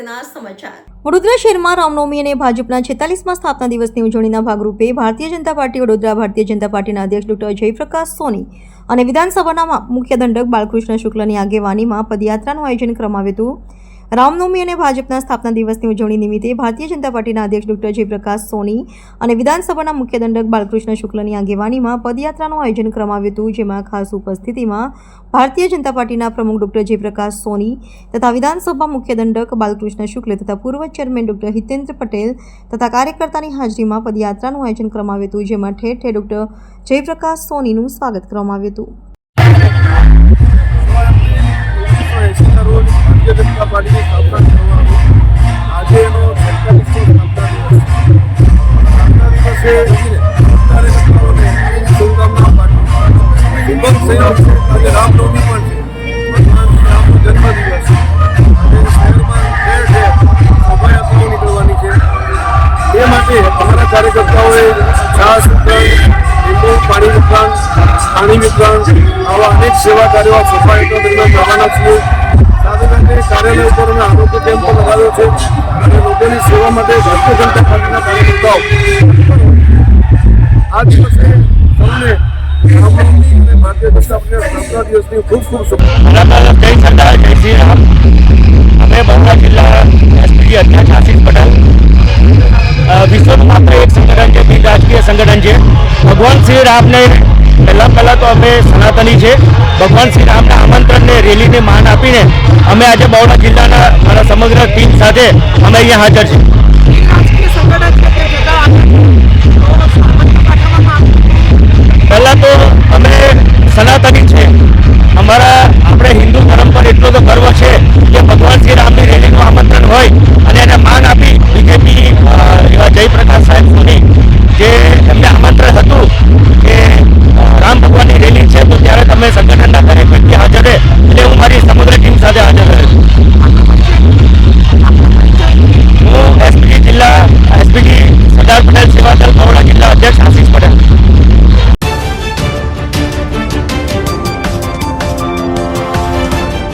અગત્યના સમાચાર। વડોદરા શહેરમાં રામનવમી અને ભાજપના 46મા સ્થાપના દિવસની ઉજવણીના ભાગરૂપે ભારતીય જનતા પાર્ટી વડોદરા ભારતીય જનતા પાર્ટીના અધ્યક્ષ ડોક્ટર જયપ્રકાશ સોની અને વિધાનસભાના મુખ્ય દંડક બાલકૃષ્ણ શુક્લની આગેવાનીમાં પદયાત્રાનું આયોજન કરવામાં આવ્યું હતું। રામનવમી અને ભાજપના સ્થાપના દિવસની ઉજવણી નિમિત્તે ભારતીય જનતા પાર્ટીના અધ્યક્ષ ડોક્ટર જયપ્રકાશ સોની અને વિધાનસભાના મુખ્ય દંડક બાલકૃષ્ણ શુક્લની આગેવાનીમાં પદયાત્રાનું આયોજન કરવામાં આવ્યું હતું, જેમાં ખાસ ઉપસ્થિતિમાં ભારતીય જનતા પાર્ટીના પ્રમુખ ડોક્ટર જયપ્રકાશ સોની તથા વિધાનસભા મુખ્ય દંડક બાલકૃષ્ણ શુક્લ તથા પૂર્વ ચેરમેન ડોક્ટર હિતેન્દ્ર પટેલ તથા કાર્યકર્તાની હાજરીમાં પદયાત્રાનું આયોજન કરવામાં આવ્યું હતું, જેમાં ઠેર ઠેર ડોક્ટર જયપ્રકાશ સોનીનું સ્વાગત કરવામાં આવ્યું હતું। भारतीय जनता पार्टी की स्थापना आज शुभकामना शुभम संयोग आज रामनवमी पर भगवान रामનો जन्मदिवस शहરમાં ઠેર ઠેર શોભાયાત્રાઓ નીકળવાની છે। એ માટે અમારા કાર્યકર્તાઓએ છાસ વિતરણ, લીંબુ પાણી વિતરણ, પાણી વિતરણ આવા અનેક સેવા કાર્યો શોભાયાત્રા દરમિયાન કરવાના છીએ। સાથે સાથે કાર્યાલય ઉપર અમે આરોગ્ય કેમ્પ પણ લગાવ્યો છે અને લોકોની સેવા માટે ભારતીય જનતા પાર્ટીના કાર્યકર્તાઓ આ દિવસે સૌને રામનવમી અને ભારતીય જનતા પાર્ટીના સ્થાપના દિવસની ખૂબ ખૂબ શુભેચ્છાઓ। જય સરદાર, જય શ્રી રામ। અમે બરોડા જિલ્લા એસપી અધ્યક્ષ આશીષ પટેલ। વિશ્વનું માત્ર એક સંગઠન છે, બિન રાજકીય સંગઠન છે। ભગવાન શ્રી રામને પહેલાં તો અમે સનાતની છે। ભગવાન શ્રી રામના આમંત્રણને રેલીને માન આપીને અમે આજે બરોડા જિલ્લાના મારા સમગ્ર ટીમ સાથે અમે અહીંયા હાજર છીએ।